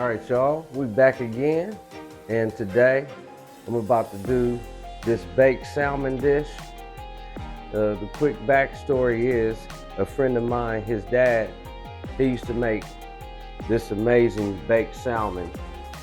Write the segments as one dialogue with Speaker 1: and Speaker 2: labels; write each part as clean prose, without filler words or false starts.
Speaker 1: All right, y'all, we back again, and today I'm about to do this baked salmon dish. The quick backstory is a friend of mine, his dad, he used to make this amazing baked salmon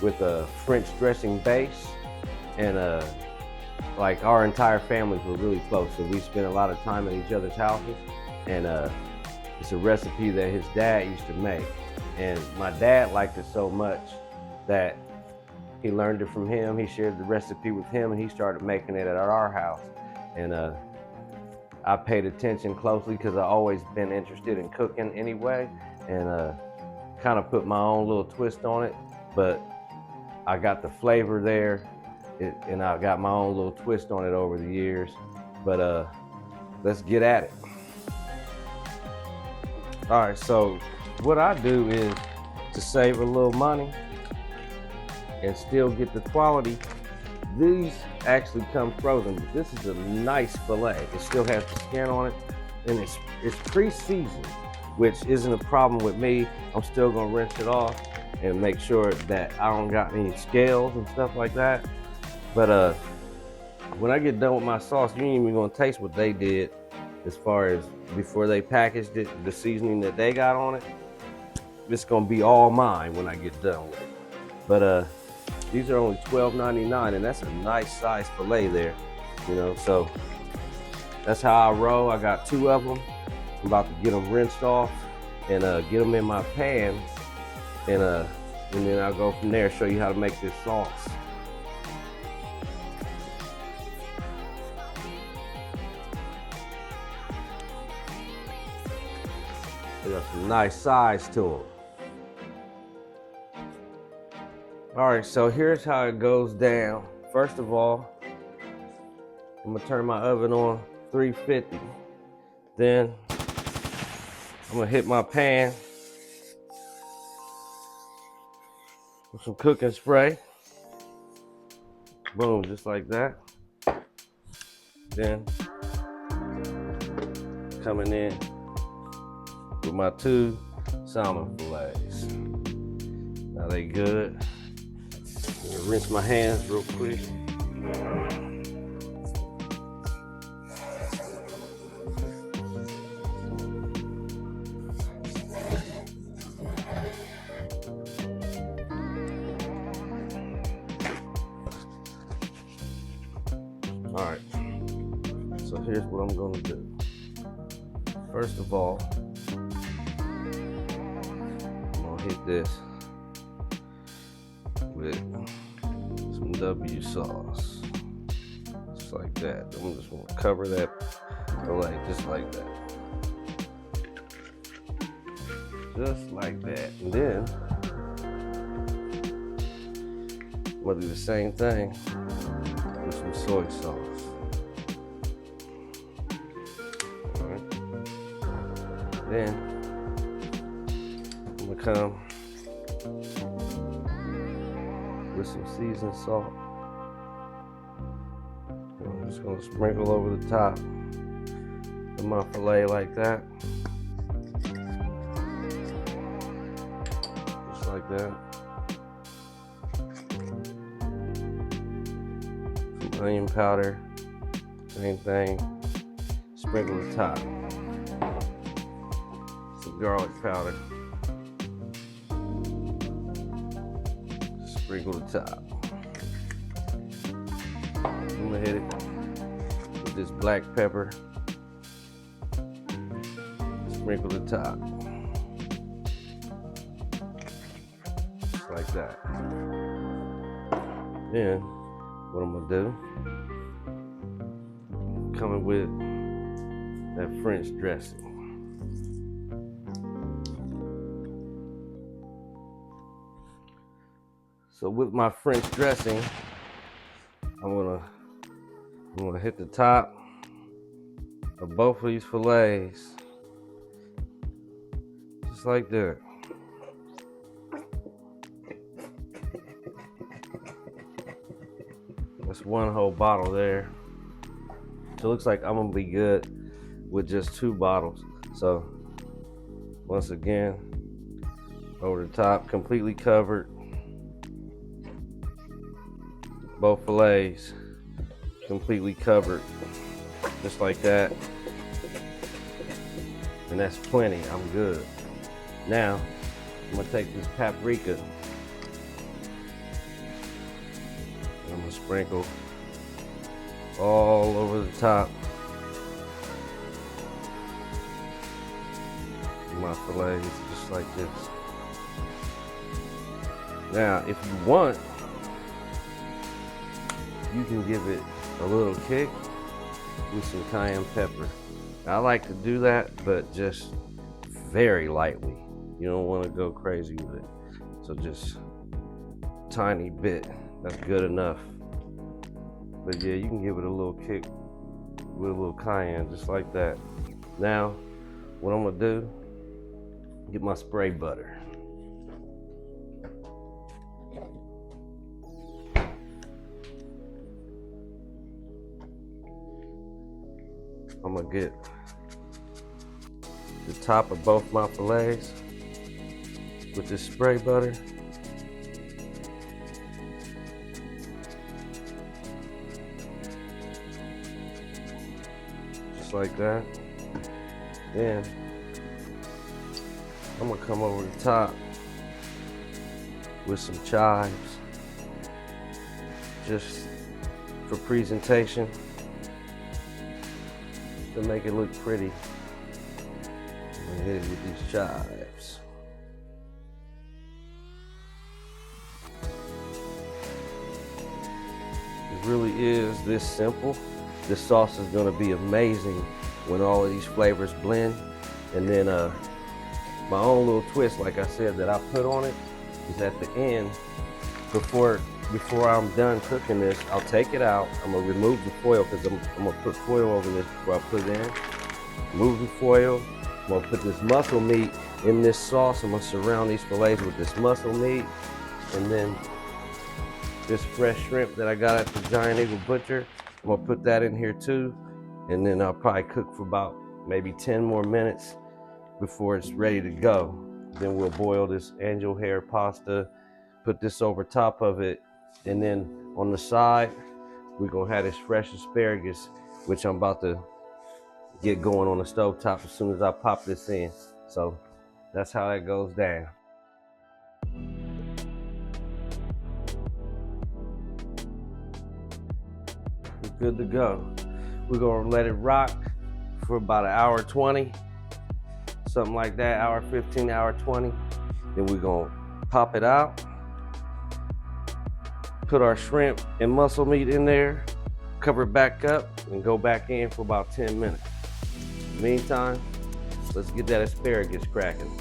Speaker 1: with a French dressing base, and like our entire families were really close, so we spent a lot of time at each other's houses, and it's a recipe that his dad used to make. And my dad liked it so much that he learned it from him. He shared the recipe with him, and he started making it at our house. And I paid attention closely because I always been interested in cooking anyway, and kind of put my own little twist on it. But I got the flavor there, and I got my own little twist on it over the years. But let's get at it. All right, so what I do is, to save a little money and still get the quality, these actually come frozen, but this is a nice fillet. It still has the skin on it, and it's pre-seasoned, which isn't a problem with me. I'm still gonna rinse it off and make sure that I don't got any scales and stuff like that. But when I get done with my sauce, you ain't even gonna taste what they did as far as before they packaged it, the seasoning that they got on it. It's gonna be all mine when I get done with it. But these are only $12.99, and that's a nice size fillet there, you know. So that's how I roll. I got 2 of them. I'm about to get them rinsed off and get them in my pan, and then I'll go from there, show you how to make this sauce. They got some nice size to them. All right, so here's how it goes down. First of all, I'm gonna turn my oven on 350. Then I'm gonna hit my pan with some cooking spray. Boom, just like that. Then coming in with my 2 salmon fillets. Now they good. Rinse my hands real quick. All right, so here's what I'm gonna do. First of all, I'm gonna hit this with some W sauce, just like that. I'm just gonna cover that fillet just like that, just like that. And then I'm gonna do the same thing with some soy sauce. All right. Then I'm gonna come with some seasoned salt. I'm just gonna sprinkle over the top of my fillet like that. Just like that. Some onion powder, same thing. Sprinkle the top. Some garlic powder. Sprinkle the top. I'm gonna hit it with this black pepper. Sprinkle the top. Just like that. Then what I'm gonna do, coming with that French dressing. So with my French dressing, I'm gonna hit the top of both of these fillets, just like that. That's 1 whole bottle there. So it looks like I'm gonna be good with just 2 bottles. So once again, over the top, completely covered. Both fillets completely covered, just like that. And that's plenty, I'm good. Now, I'm gonna take this paprika and I'm gonna sprinkle all over the top of my fillets, just like this. Now, if you want, you can give it a little kick with some cayenne pepper. I like to do that, but just very lightly. You don't want to go crazy with it. So just tiny bit, that's good enough. But yeah, you can give it a little kick with a little cayenne, just like that. Now, what I'm gonna do, get my spray butter. I'm gonna get the top of both my fillets with this spray butter. Just like that. Then I'm gonna come over the top with some chives, just for presentation, to make it look pretty. I'm gonna hit it with these chives. It really is this simple. This sauce is gonna be amazing when all of these flavors blend. And then my own little twist, like I said, that I put on it is at the end, before I'm done cooking this, I'll take it out. I'm gonna remove the foil because I'm gonna put foil over this before I put it in. Remove the foil. I'm gonna put this muscle meat in this sauce. I'm gonna surround these fillets with this muscle meat, and then this fresh shrimp that I got at the Giant Eagle Butcher, I'm gonna put that in here too. And then I'll probably cook for about maybe 10 more minutes before it's ready to go. Then we'll boil this angel hair pasta, put this over top of it, and then on the side, we're gonna have this fresh asparagus, which I'm about to get going on the stove top as soon as I pop this in. So that's how that goes down. We're good to go. We're gonna let it rock for about an hour 20, something like that, hour 15, hour 20. Then we're gonna pop it out, put our shrimp and muscle meat in there, cover it back up, and go back in for about 10 minutes. Meantime, let's get that asparagus cracking.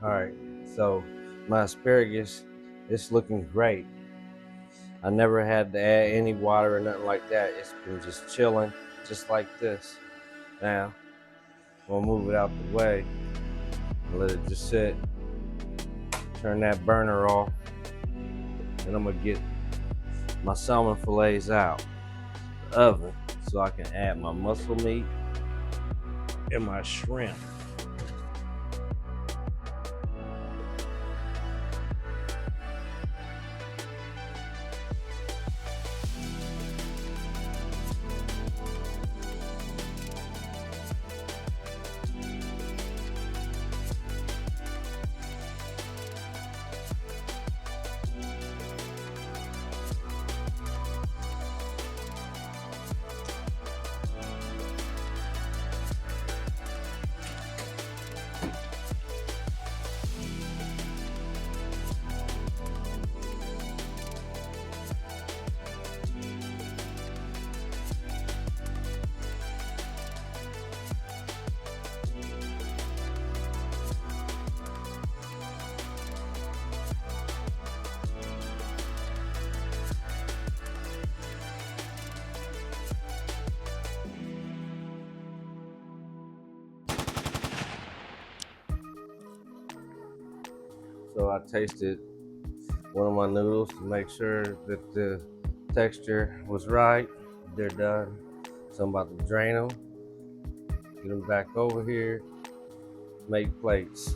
Speaker 1: All right, so my asparagus, it's looking great. I never had to add any water or nothing like that. It's been just chilling, just like this. Now, I'm gonna move it out the way and let it just sit. Turn that burner off, and I'm gonna get my salmon fillets out the oven so I can add my muscle meat and my shrimp. So I tasted one of my noodles to make sure that the texture was right. They're done. So I'm about to drain them, get them back over here, make plates.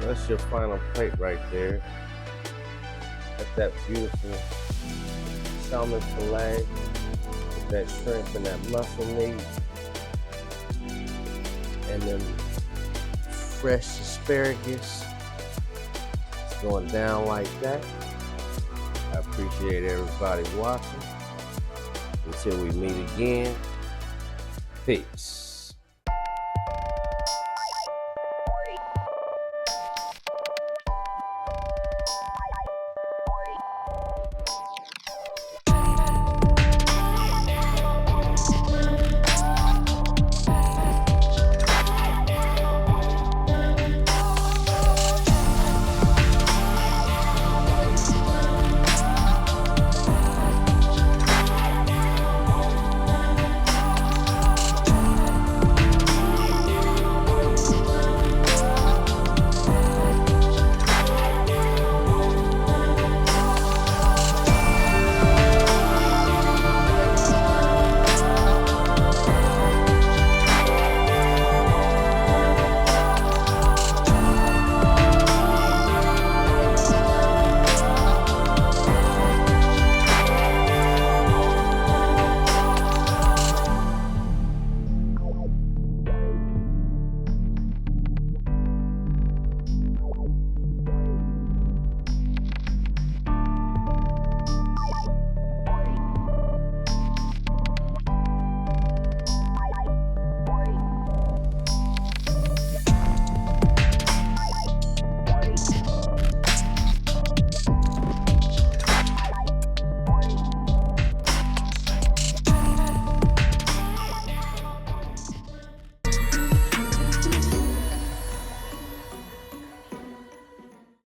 Speaker 1: That's your final plate right there. That's that beautiful salmon fillet, that shrimp and that muscle meat, and then fresh asparagus. It's going down like that. I appreciate everybody watching. Until we meet again, peace.